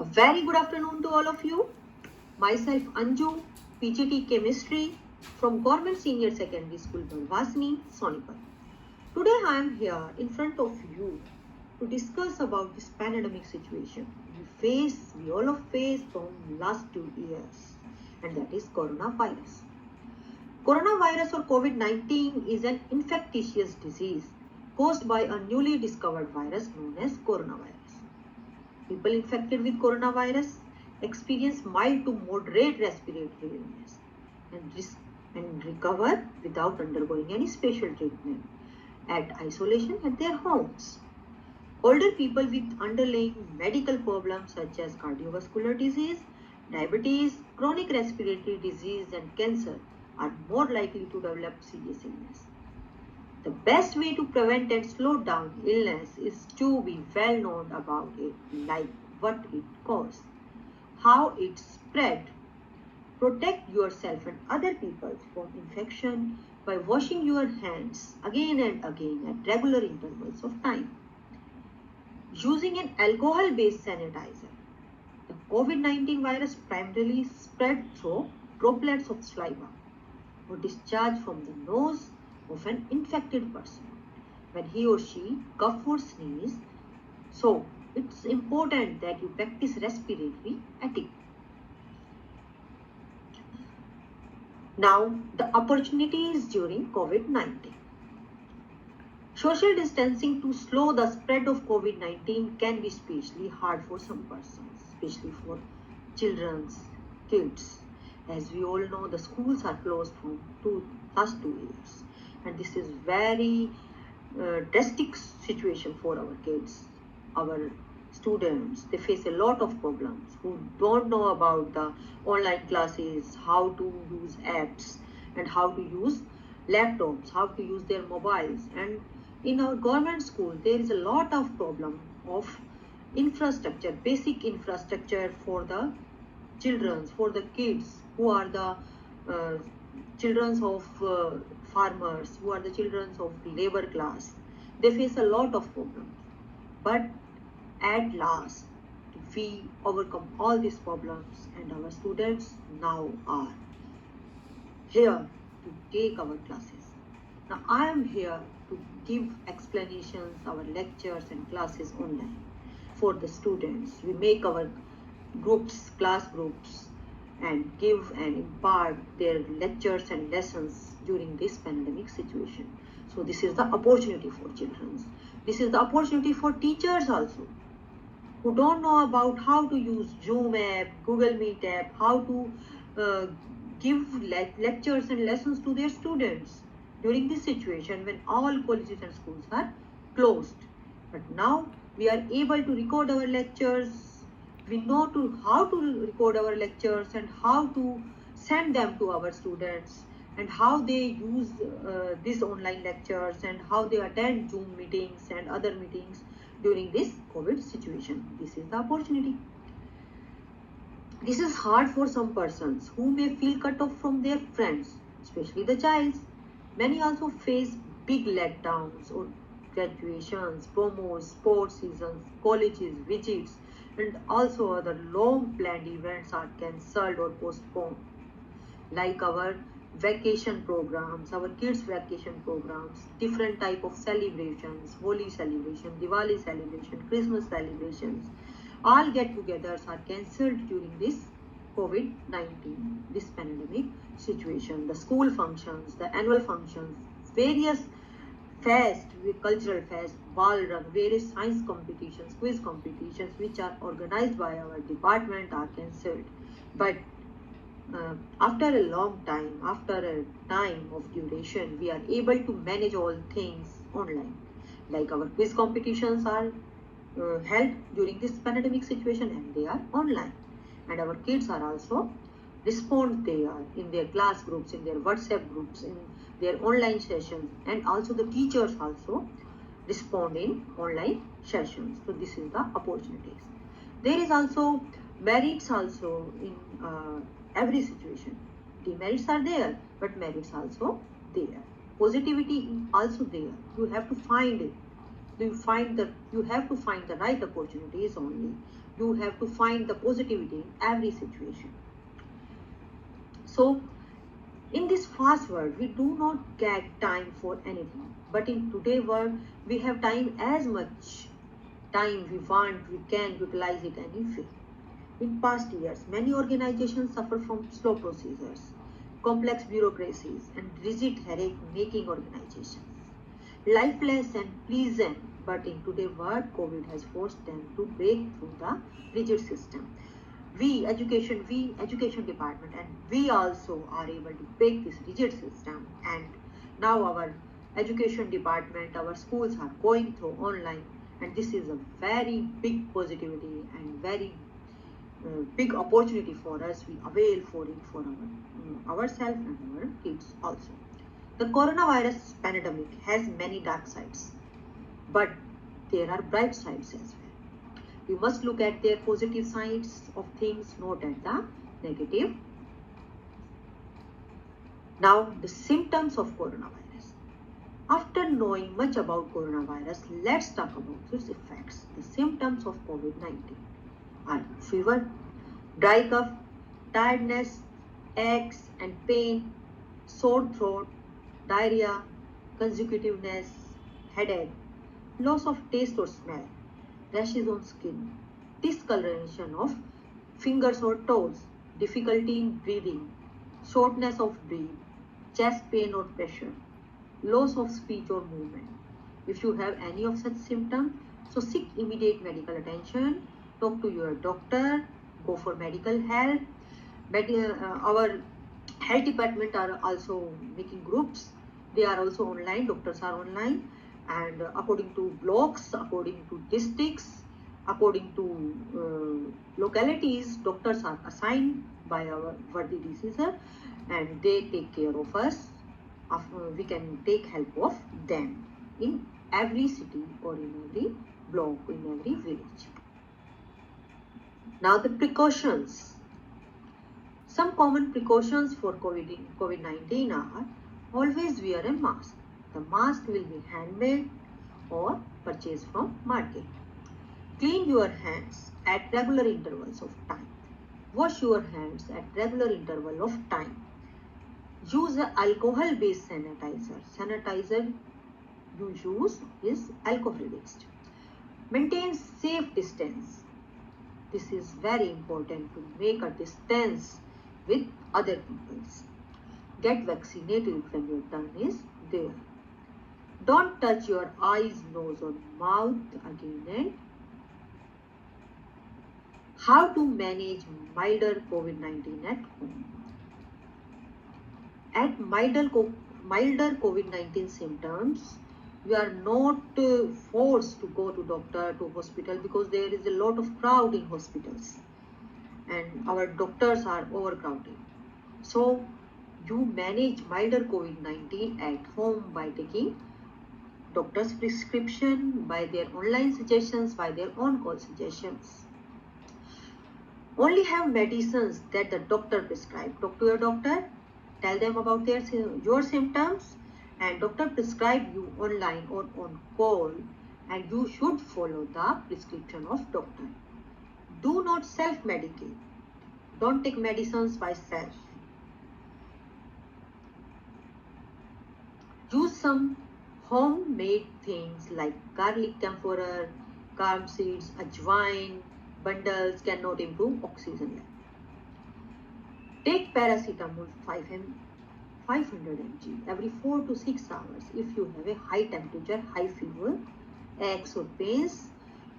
A very good afternoon to all of you. Myself Anju, PGT Chemistry from Government Senior Secondary School Barwasni, Sonipat. Today I am here in front of you to discuss about this pandemic situation we all have faced from last 2 years, and that is coronavirus. Coronavirus or COVID-19 is an infectious disease caused by a newly discovered virus known as coronavirus. People infected with coronavirus experience mild to moderate respiratory illness and recover without undergoing any special treatment at isolation at their homes. Older people with underlying medical problems such as cardiovascular disease, diabetes, chronic respiratory disease, and cancer are more likely to develop serious illness. The best way to prevent and slow down illness is to be well known about it, like what it causes, how it spread. Protect yourself and other people from infection by washing your hands again and again at regular intervals of time. Using an alcohol-based sanitizer. The COVID-19 virus primarily spread through droplets of saliva or discharge from the nose of an infected person when he or she cough or sneeze. So it's important that you practice respiratory etiquette. Now, the opportunities during COVID-19. Social distancing to slow the spread of COVID-19 can be especially hard for some persons, especially for kids. As we all know, the schools are closed for last 2 years, and this is very drastic situation for our kids, our students. They face a lot of problems who don't know about the online classes, how to use apps and how to use laptops, how to use their mobiles. And in our government school, there is a lot of problem of infrastructure, basic infrastructure for the children, for the kids who are the children of farmers, who are the children of labor class. They face a lot of problems. But at last, we overcome all these problems, and our students now are here to take our classes. Now I am here to give explanations, our lectures and classes online for the students. We make our groups, class groups, and give and impart their lectures and lessons during this pandemic situation. So this is the opportunity for children. This is the opportunity for teachers also, who don't know about how to use Zoom app, Google Meet app, how to give lectures and lessons to their students during this situation when all colleges and schools are closed. But now we are able to record our lectures. We know how to record our lectures and how to send them to our students, and how they use these online lectures and how they attend Zoom meetings and other meetings during this COVID situation. This is the opportunity. This is hard for some persons who may feel cut off from their friends, especially the child. Many also face big letdowns or graduations, promos, sports seasons, colleges, visits, and also other long planned events are cancelled or postponed, like our vacation programs, our kids vacation programs, different type of celebrations, Holi celebration, Diwali celebration, Christmas celebrations, all get-togethers are cancelled during this COVID-19, this pandemic situation. The school functions, the annual functions, various fest, cultural fest, ball run, various science competitions, quiz competitions which are organized by our department are cancelled. But after a long time, after a time of duration, we are able to manage all things online. Like our quiz competitions are held during this pandemic situation, and they are online. And our kids are also respond there in their class groups, in their WhatsApp groups, in their online sessions, and also the teachers also respond in online sessions. So this is the opportunities. There is also merits also in every situation. Demerits are there, but merits also there. Positivity also there. You have to find it. You have to find the right opportunities only. You have to find the positivity in every situation. So in this fast world, we do not get time for anything. But in today's world, we have time as much time we want, we can utilize it anyway. In past years, many organizations suffer from slow procedures, complex bureaucracies, and rigid headache-making organizations. Lifeless and pleasant, but in today's world, COVID has forced them to break through the rigid system. We education department, and we also are able to break this rigid system. And now our education department, our schools are going through online, and this is a very big positivity and very big opportunity for us. We avail for it for ourselves and our kids also. The coronavirus pandemic has many dark sides, but there are bright sides as well. We must look at their positive sides of things, not at the negative. Now, the symptoms of coronavirus. After knowing much about coronavirus, let's talk about its effects. The symptoms of COVID-19 are fever, dry cough, tiredness, aches and pain, sore throat, diarrhea, consecutiveness, headache, loss of taste or smell, rashes on skin, discoloration of fingers or toes, difficulty in breathing, shortness of breath, chest pain or pressure, loss of speech or movement. If you have any of such symptoms, so seek immediate medical attention, talk to your doctor, go for medical help. Our health department are also making groups. They are also online, doctors are online, and according to blocks, according to districts, according to localities, doctors are assigned by our worthy diseaser, and they take care of us. We can take help of them in every city or in every block, in every village. Now the precautions. Some common precautions for COVID-19 are: always wear a mask. The mask will be handmade or purchased from market. Clean your hands at regular intervals of time. Wash your hands at regular interval of time. Use an alcohol-based sanitizer. Sanitizer you use is alcohol-based. Maintain safe distance. This is very important to make a distance with other people. Get vaccinated when your turn is there. Don't touch your eyes, nose or mouth again. And how to manage milder COVID-19 at home. At milder COVID-19 symptoms, you are not forced to go to doctor, to hospital, because there is a lot of crowd in hospitals and our doctors are overcrowded. So you manage milder COVID-19 at home by taking doctor's prescription, by their online suggestions, by their on-call suggestions. Only have medicines that the doctor prescribed. Talk to your doctor, tell them about your symptoms, and doctor prescribe you online or on call, and you should follow the prescription of doctor. Do not self-medicate. Don't take medicines by self. Use some homemade things like garlic camphor, calm seeds, ajwain, bundles cannot improve oxygen level. Take paracetamol 500 mg every 4 to 6 hours if you have a high temperature, high fever, aches or pains.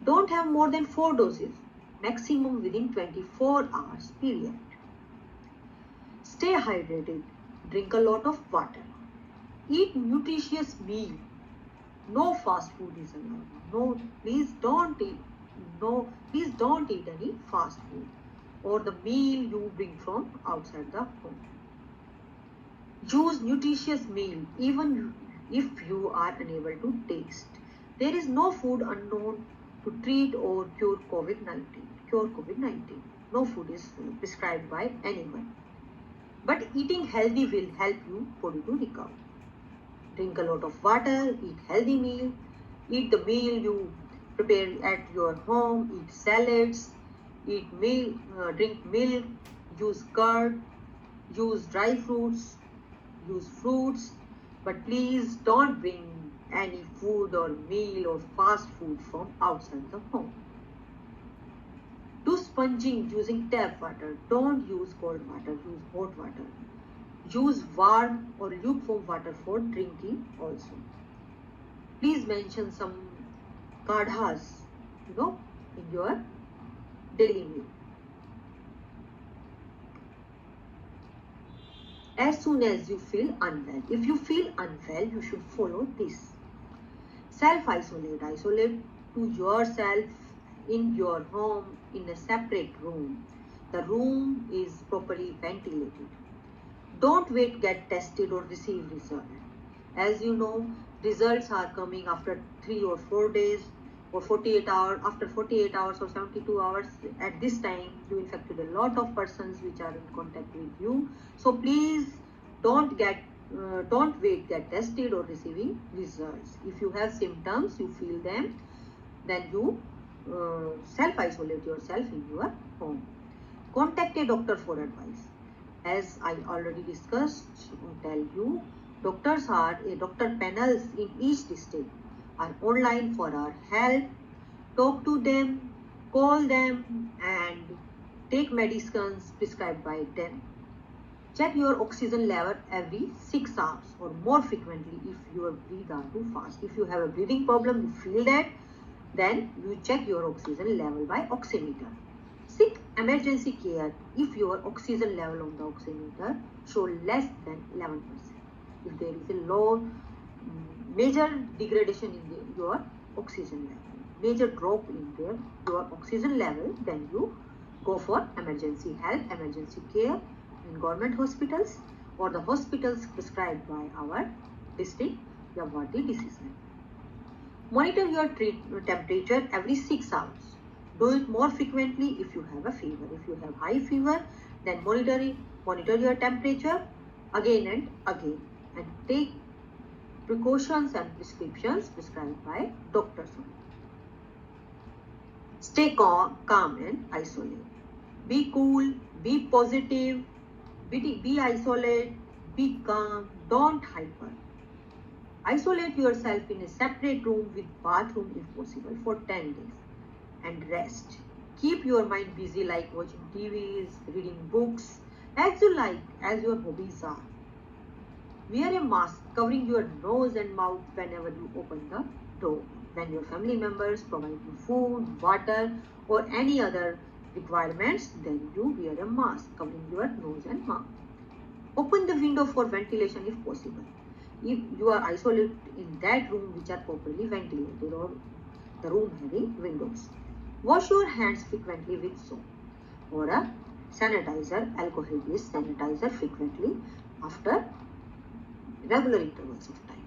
Don't have more than 4 doses, maximum within 24 hours period. Stay hydrated, drink a lot of water. Eat nutritious meal. No fast food is allowed. Please don't eat any fast food or the meal you bring from outside the home. Use nutritious meal even if you are unable to taste. There is no food unknown to treat or cure COVID-19. No food is prescribed by anyone. But eating healthy will help you body to recover. Drink a lot of water, eat healthy meal, eat the meal you prepare at your home, eat salads, eat milk, drink milk, use curd, use dry fruits, use fruits, but please don't bring any food or meal or fast food from outside the home. Do sponging using tap water. Don't use cold water, use hot water. Use warm or lukewarm water for drinking also. Please mention some kadhas, in your daily meal. As soon as you feel unwell, if you feel unwell, you should follow this. Self-isolate. Isolate to yourself in your home in a separate room. The room is properly ventilated. Don't wait, get tested or receive result. As you know, results are coming after 3 or 4 days or 48 hours. After 48 hours or 72 hours, at this time you infected a lot of persons which are in contact with you. So please don't wait, get tested or receiving results. If you have symptoms, you feel them, then you self-isolate yourself in your home. Contact a doctor for advice. As I already discussed, tell you, doctor panels in each district are online for our help. Talk to them, call them, and take medicines prescribed by them. Check your oxygen level every 6 hours or more frequently if your breath are too fast. If you have a breathing problem, you feel that, then you check your oxygen level by oximeter. Seek emergency care if your oxygen level on the oximeter show less than 11%. If there is a low, major degradation in your oxygen level, major drop in your oxygen level, then you go for emergency help, emergency care in government hospitals or the hospitals prescribed by our district Yavati decision. Monitor your temperature every 6 hours. Do it more frequently if you have a fever. If you have high fever, then monitor your temperature again and again, and take precautions and prescriptions prescribed by doctors. Stay calm and isolate. Be cool, be positive, be isolate, be calm, don't hyper. Isolate yourself in a separate room with bathroom if possible for 10 days and rest. Keep your mind busy like watching TVs, reading books, as you like, as your hobbies are. Wear a mask covering your nose and mouth whenever you open the door. When your family members provide you food, water, or any other requirements, then you wear a mask covering your nose and mouth. Open the window for ventilation if possible. If you are isolated in that room which are properly ventilated or the room having windows. Wash your hands frequently with soap or a sanitizer, alcohol-based sanitizer frequently after regular intervals of time.